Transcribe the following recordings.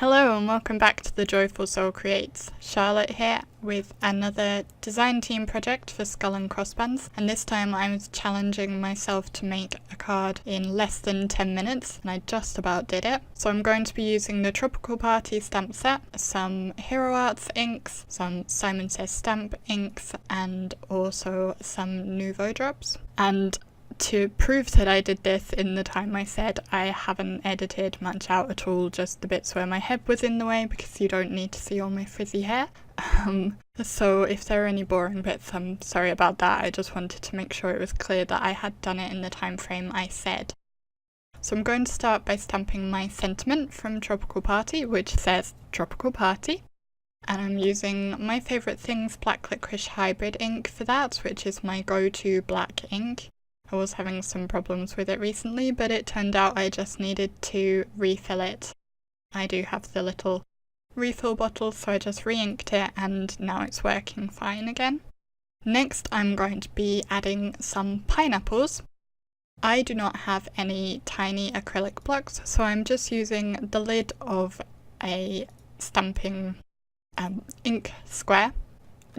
Hello and welcome back to the Joyful Soul Creates. Charlotte here with another design team project for Skull and Cross Buns, and this time I was challenging myself to make a card in less than 10 minutes, and I just about did it. So I'm going to be using the Tropical Party stamp set, some Hero Arts inks, some Simon Says Stamp inks, and also some Nuvo drops. And to prove that I did this in the time I said, I haven't edited much out at all, just the bits where my head was in the way, because you don't need to see all my frizzy hair. So if there are any boring bits, I'm sorry about that. I just wanted to make sure it was clear that I had done it in the time frame I said. So I'm going to start by stamping my sentiment from Tropical Party, which says Tropical Party. And I'm using My Favourite Things Black Licorice Hybrid ink for that, which is my go-to black ink. I was having some problems with it recently, but it turned out I just needed to refill it. I do have the little refill bottle, so I just re-inked it and now it's working fine again. Next I'm going to be adding some pineapples. I do not have any tiny acrylic blocks, so I'm just using the lid of a stamping ink square.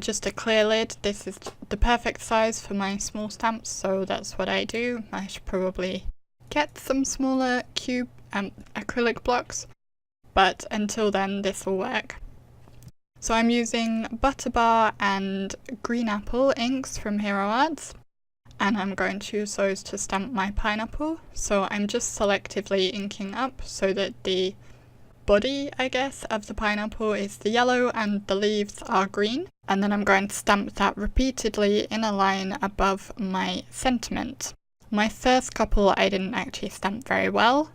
Just a clear lid. This is the perfect size for my small stamps, so that's what I do. I should probably get some smaller cube acrylic blocks, but until then this will work. So I'm using Butterbar and Green Apple inks from Hero Arts, and I'm going to use those to stamp my pineapple. So I'm just selectively inking up so that the body, I guess, of the pineapple is the yellow and the leaves are green. And then I'm going to stamp that repeatedly in a line above my sentiment. My first couple I didn't actually stamp very well,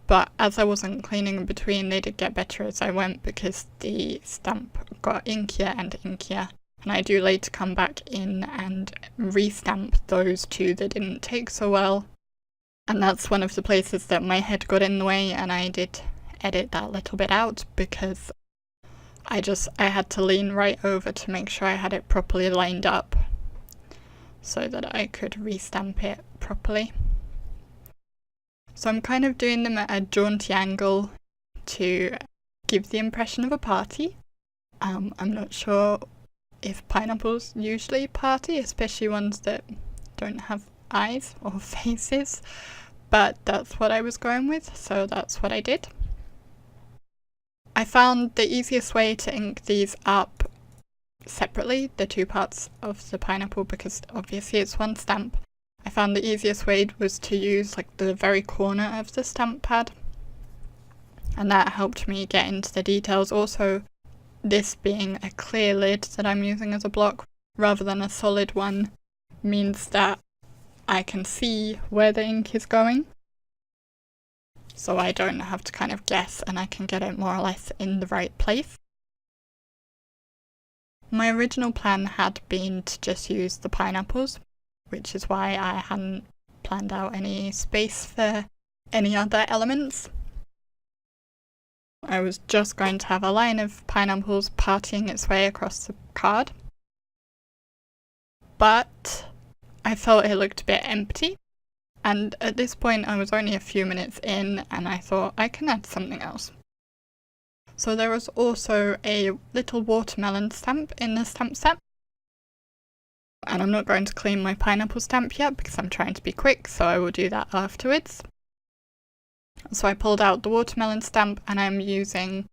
but as I wasn't cleaning in between, they did get better as I went because the stamp got inkier and inkier. And I do later come back in and re-stamp those two that didn't take so well. And that's one of the places that my head got in the way, and I did edit that little bit out because I had to lean right over to make sure I had it properly lined up so that I could re-stamp it properly. So I'm kind of doing them at a jaunty angle to give the impression of a party. I'm not sure if pineapples usually party, especially ones that don't have eyes or faces, but that's what I was going with, so that's what I did. I found the easiest way to ink these up separately, the two parts of the pineapple, because obviously it's one stamp. I found the easiest way was to use like the very corner of the stamp pad, and that helped me get into the details. Also, this being a clear lid that I'm using as a block rather than a solid one means that I can see where the ink is going. So I don't have to kind of guess, and I can get it more or less in the right place. My original plan had been to just use the pineapples, which is why I hadn't planned out any space for any other elements. I was just going to have a line of pineapples partying its way across the card, but I felt it looked a bit empty. And at this point I was only a few minutes in and I thought I can add something else. So there was also a little watermelon stamp in the stamp set. And I'm not going to clean my pineapple stamp yet because I'm trying to be quick, so I will do that afterwards. So I pulled out the watermelon stamp and I'm using,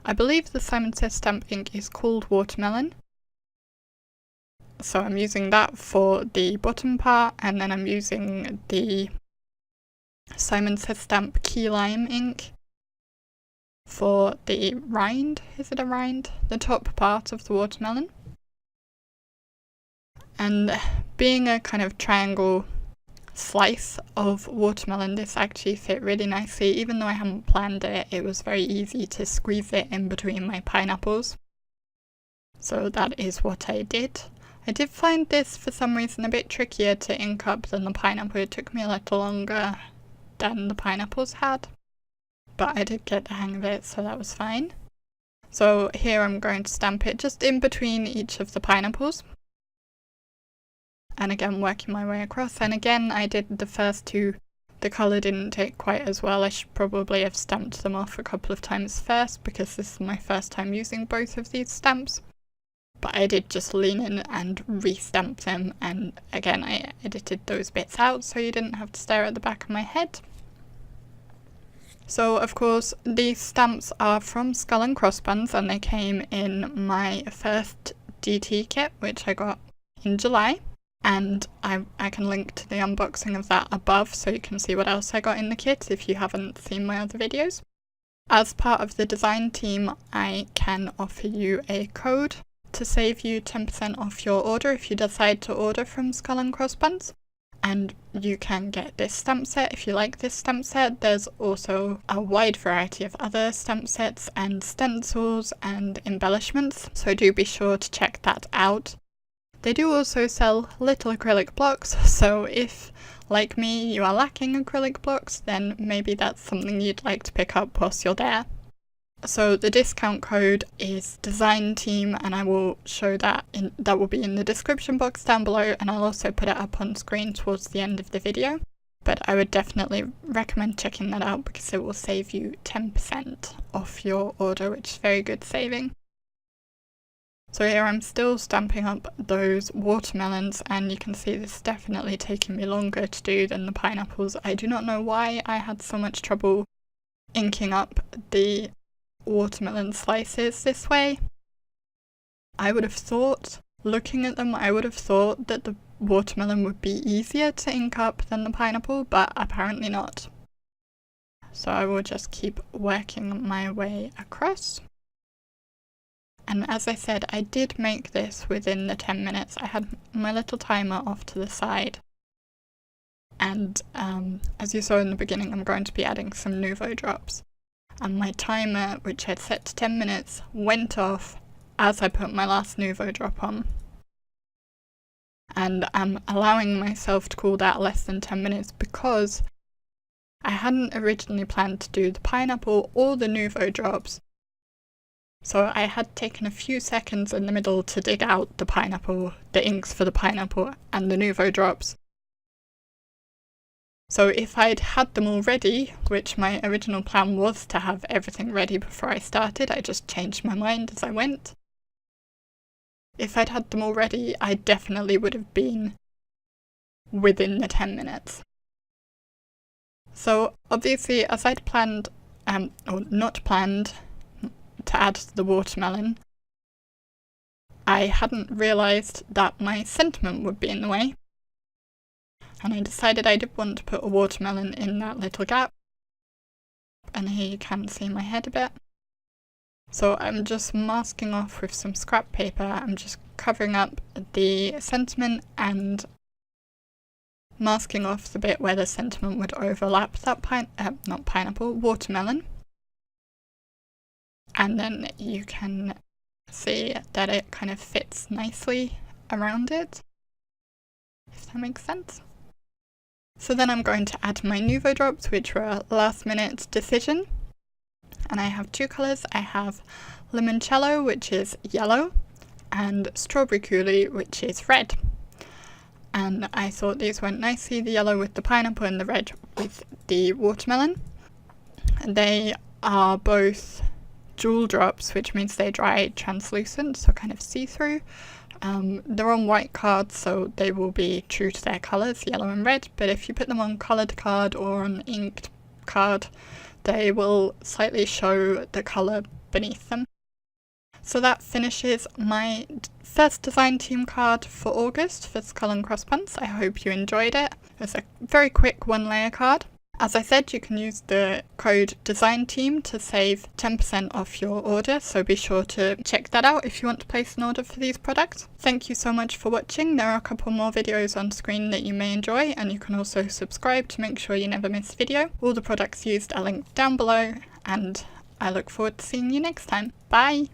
I believe the Simon Says Stamp ink is called Watermelon. So I'm using that for the bottom part, and then I'm using the Simon Says Stamp Key Lime ink for the rind. Is it a rind? The top part of the watermelon. And being a kind of triangle slice of watermelon, this actually fit really nicely. Even though I hadn't planned it, it was very easy to squeeze it in between my pineapples. So that is what I did. I did find this for some reason a bit trickier to ink up than the pineapple. It took me a little longer than the pineapples had, but I did get the hang of it, so that was fine. So here I'm going to stamp it just in between each of the pineapples. And again, working my way across, and again I did the first two the colour didn't take quite as well. I should probably have stamped them off a couple of times first because this is my first time using both of these stamps. But I did just lean in and re-stamp them, and again I edited those bits out so you didn't have to stare at the back of my head. So of course these stamps are from Skull and Cross Buns, and they came in my first DT kit, which I got in July, and I can link to the unboxing of that above so you can see what else I got in the kit if you haven't seen my other videos. As part of the design team, I can offer you a code to save you 10% off your order if you decide to order from Skull and Cross Buns. And you can get this stamp set if you like this stamp set. There's also a wide variety of other stamp sets and stencils and embellishments, so do be sure to check that out. They do also sell little acrylic blocks, so if, like me, you are lacking acrylic blocks, then maybe that's something you'd like to pick up whilst you're there. So the discount code is DESIGNTEAM, and I will show that that will be in the description box down below, and I'll also put it up on screen towards the end of the video. But I would definitely recommend checking that out because it will save you 10% off your order, which is very good saving. So here I'm still stamping up those watermelons, and you can see this is definitely taking me longer to do than the pineapples. I do not know why I had so much trouble inking up the watermelon slices this way. I would have thought, looking at them, I would have thought that the watermelon would be easier to ink up than the pineapple, but apparently not. So I will just keep working my way across. And as I said, I did make this within the 10 minutes. I had my little timer off to the side. And as you saw in the beginning, I'm going to be adding some Nuvo drops. And my timer, which I'd set to 10 minutes, went off as I put my last Nuvo drop on. And I'm allowing myself to cool that less than 10 minutes because I hadn't originally planned to do the pineapple or the Nuvo drops. So I had taken a few seconds in the middle to dig out the pineapple, the inks for the pineapple and the Nuvo drops. So if I'd had them all ready, which my original plan was to have everything ready before I started, I just changed my mind as I went. If I'd had them all ready, I definitely would have been within the 10 minutes. So obviously, as I'd planned, or not planned, to add the watermelon, I hadn't realised that my sentiment would be in the way. And I decided I did want to put a watermelon in that little gap. And here you can see my head a bit. So I'm just masking off with some scrap paper. I'm just covering up the sentiment and masking off the bit where the sentiment would overlap that watermelon. And then you can see that it kind of fits nicely around it, if that makes sense. So then I'm going to add my Nuvo drops, which were a last minute decision. And I have two colours. I have Limoncello, which is yellow, and Strawberry Coulis, which is red. And I thought these went nicely, the yellow with the pineapple and the red with the watermelon. And they are both jewel drops, which means they dry translucent, so kind of see-through. They're on white cards, so they will be true to their colours, yellow and red, but if you put them on coloured card or on inked card, they will slightly show the colour beneath them. So that finishes my first design team card for August for Skull and Cross Buns. I hope you enjoyed it. It's a very quick one-layer card. As I said, you can use the code DESIGNTEAM to save 10% off your order, so be sure to check that out if you want to place an order for these products. Thank you so much for watching. There are a couple more videos on screen that you may enjoy, and you can also subscribe to make sure you never miss a video. All the products used are linked down below, and I look forward to seeing you next time. Bye!